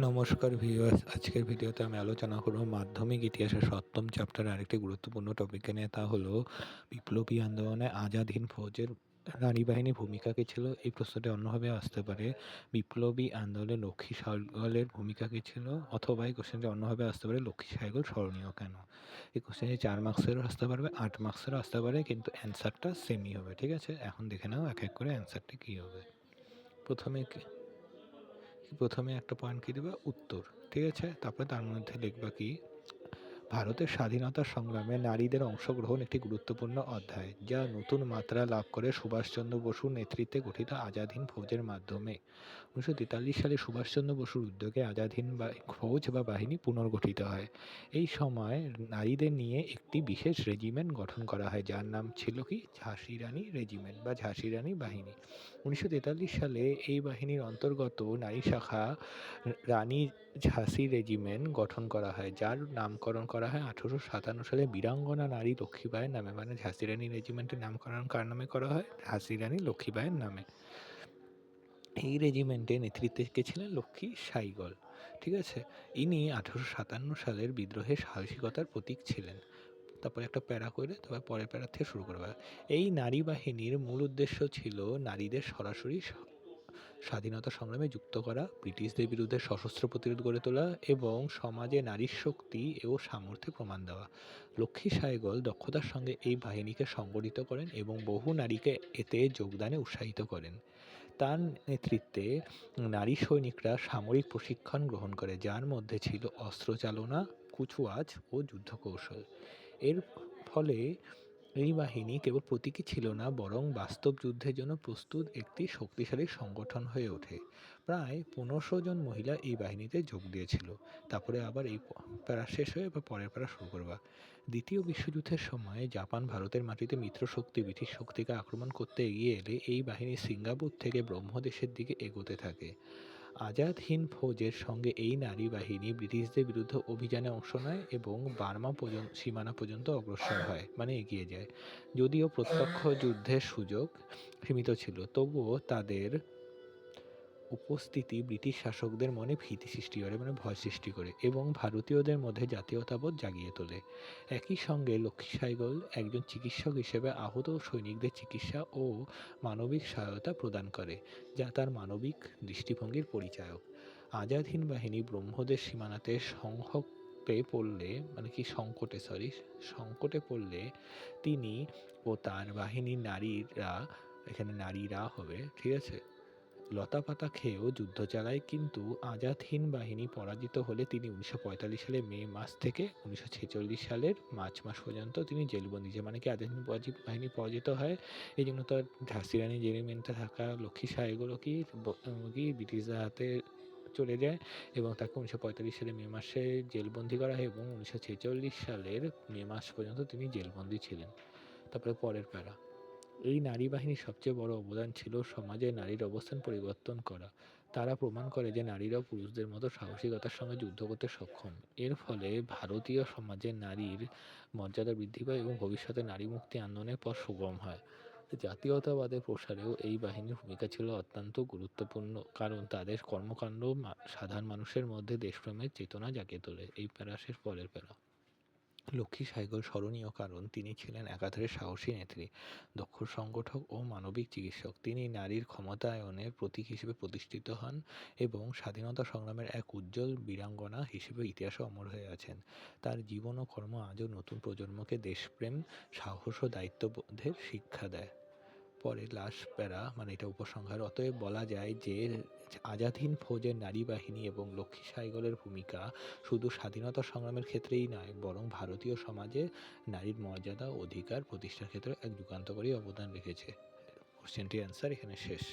নমস্কার ভিউয়ার্স, আজকের ভিডিওতে আমি আলোচনা করব মাধ্যমিক ইতিহাসের ৭ম চ্যাপ্টারের আরেকটি গুরুত্বপূর্ণ টপিককে নিয়ে, তা হলো বিপ্লবী আন্দোলনে আজাদ হিন্দ ফৌজের নারী বাহিনীর ভূমিকা কী ছিল। এই প্রশ্নটি অন্যভাবে আসতে পারে, বিপ্লবী আন্দোলনে লক্ষ্মী সাহগলের ভূমিকা কী ছিল, অথবা এই কোশ্চেনটি অন্যভাবে আসতে পারে, লক্ষ্মী সাহগল স্মরণীয় কেন। এই কোশ্চেনটি ৪ মার্কসেরও আসতে পারবে, ৮ মার্কসেরও আসতে পারে, কিন্তু অ্যান্সারটা সেমই হবে। ঠিক আছে, এখন দেখে নাও এক এক করে অ্যান্সারটি কী হবে। প্রথমে প্রথমে একটা পয়েন্ট কী দেবে, উত্তর। ঠিক আছে, তারপরে তার মধ্যে লিখবা কি, ভারতের স্বাধীনতা সংগ্রামে নারীদের অংশগ্রহণ একটি গুরুত্বপূর্ণ অধ্যায়, যা নতুন মাত্রা লাভ করে সুভাষচন্দ্র বসুর নেতৃত্বে গঠিত আজাদ হিন্দ ফৌজের মাধ্যমে। 1943 সালে সুভাষচন্দ্র বসুর উদ্যোগে আজাদ হিন্দ ফৌজ বা বাহিনী পুনর্গঠিত হয়। এই সময় নারীদের নিয়ে একটি বিশেষ রেজিমেন্ট গঠন করা হয়, যার নাম ছিল কি, ঝাঁসি রানী রেজিমেন্ট বা ঝাঁসি রানী বাহিনী। 1943 সালে এই বাহিনীর অন্তর্গত নারী শাখা রানী ঝাঁসি রেজিমেন্ট গঠন করা হয়, যার নামকরণ করা হয় 1857 সালে বীরাঙ্গনা নারী লক্ষ্মীবাঈয়ের নামে। মানে ঝাঁসি রানী রেজিমেন্টের নামকরণ কার নামে করা হয়, ঝাঁসি রানী লক্ষ্মীবাঈয়ের নামে। এই রেজিমেন্টে নেতৃত্বে কে ছিলেন, লক্ষ্মী সাইগল। ঠিক আছে, ইনি 1857 সালের বিদ্রোহে সাহসিকতার প্রতীক ছিলেন। তারপরে একটা প্যারা করে, তারপর পরের প্যারা থেকে শুরু করবা। এই নারী বাহিনীর মূল উদ্দেশ্য ছিল নারীদের সরাসরি স্বাধীনতা সংগ্রামে যুক্ত করা, ব্রিটিশদের বিরুদ্ধে সশস্ত্র প্রতিরোধ গড়ে তোলা এবং সমাজে নারীর শক্তি ও সামর্থ্যে প্রমাণ দেওয়া। লক্ষ্মী সাইগল দক্ষতার সঙ্গে এই বাহিনীকে সংগঠিত করেন এবং বহু নারীকে এতে যোগদানে উৎসাহিত করেন। তার নেতৃত্বে নারী সৈনিকরা সামরিক প্রশিক্ষণ গ্রহণ করে, যার মধ্যে ছিল অস্ত্রচালনা, কুচওয়াজ ও যুদ্ধকৌশল। এর ফলে এই বাহিনী কেবল প্রতীকী ছিল না, বরং বাস্তব যুদ্ধের জন্য প্রস্তুত একটি শক্তিশালী সংগঠন হয়ে ওঠে। প্রায় 1500 জন মহিলা এই বাহিনীতে যোগ দিয়েছিল। তারপরে আবার এই প্যারা শেষ হয়ে এবার পরের প্যারা শুরু করবা। দ্বিতীয় বিশ্বযুদ্ধের সময় জাপান ভারতের মাটিতে মিত্রশক্তি ব্রিটিশ শক্তিকে আক্রমণ করতে এগিয়ে এলে এই বাহিনী সিঙ্গাপুর থেকে ব্রহ্মদেশের দিকে এগোতে থাকে। আজাদ হিন্দ ফৌজের সঙ্গে এই নারী বাহিনী ব্রিটিশদের বিরুদ্ধে অভিযানে অংশ নেয় এবং বার্মা সীমানা পর্যন্ত অগ্রসর হয়, মানে এগিয়ে যায়। যদিও প্রত্যক্ষ যুদ্ধের সুযোগ সীমিত ছিল, তবুও তাদের উপস্থিতি ব্রিটিশ শাসকদের মনে ভীতি সৃষ্টি করে, মানে ভয় সৃষ্টি করে, এবং ভারতীয়দের মধ্যে জাতীয়তাবোধ জাগিয়ে তোলে। একই সঙ্গে লক্ষ্মী সাইগল একজন চিকিৎসক হিসেবে আহত সৈনিকদের চিকিৎসা ও মানবিক সহায়তা প্রদান করে, যা তার মানবিক দৃষ্টিভঙ্গির পরিচায়ক। আজাদ হিন্দ বাহিনী ব্রহ্মদেশ সীমানাতে সংকটে পড়লে তিনি ও তার বাহিনীর নারীরা, এখানে নারীরা হবে, ঠিক আছে, লতাপাতা খেয়েও যুদ্ধ চালায়, কিন্তু আজাদ হিন্দ বাহিনী পরাজিত হলে তিনি 1945 সালের মে মাস থেকে 1946 সালের মার্চ মাস পর্যন্ত তিনি জেলবন্দি। যে মানে কি, আজাদ হিন্দ বাহিনী পরাজিত হয়, এই জন্য তার ঝাঁসি রানী রেজিমেন্টে থাকা লক্ষ্মী সাহেবগুলো কি ব্রিটিশদের হাতে চলে যায় এবং তাকে 1945 সালের মে মাসে জেলবন্দি করা হয় এবং 1946 সালের মে মাস পর্যন্ত তিনি জেলবন্দি ছিলেন। তারপরে পরের প্যারা, এই নারী বাহিনীর সবচেয়ে বড় অবদান ছিল সমাজে নারীর অবস্থান পরিবর্তন করা। তারা প্রমাণ করে যে নারীরাও পুরুষদের মতো সাহসিকতার সঙ্গে যুদ্ধ করতে সক্ষম। এর ফলে ভারতীয় সমাজে নারীর মর্যাদা বৃদ্ধি পায় এবং ভবিষ্যতে নারী মুক্তি আন্দোলনের পথ সুগম হয়। জাতীয়তাবাদের প্রসারেও এই বাহিনীর ভূমিকা ছিল অত্যন্ত গুরুত্বপূর্ণ, কারণ তাদের কর্মকাণ্ড সাধারণ মানুষের মধ্যে দেশপ্রেমের চেতনা জাগিয়ে তোলে। এই প্যারাশের পরের প্যারা, লক্ষ্মী সাইগল স্মরণীয় কারণ তিনি ছিলেন একাধারে সাহসী নেত্রী, দক্ষ সংগঠক ও মানবিক চিকিৎসক। তিনি নারীর ক্ষমতায়নের প্রতীক হিসেবে প্রতিষ্ঠিত হন এবং স্বাধীনতা সংগ্রামের এক উজ্জ্বল বীরাঙ্গনা হিসেবে ইতিহাসে অমর হয়ে আছেন। তার জীবন ও কর্ম আজও নতুন প্রজন্মকে দেশপ্রেম, সাহস ও দায়িত্ববোধের শিক্ষা দেয়। পরে লাস্ট প্যারা, মানে এটা উপসংহার, অতএব বলা যায় যে আজাদ হিন্দ ফৌজের নারী বাহিনী এবং লক্ষ্মী সাইগলের ভূমিকা শুধু স্বাধীনতা সংগ্রামের ক্ষেত্রেই নয়, বরং ভারতীয় সমাজে নারীর মর্যাদা ও অধিকার প্রতিষ্ঠার ক্ষেত্রে এক যুগান্তকারী অবদান রেখেছে। কোশ্চেনটির অ্যান্সার এখানে শেষ।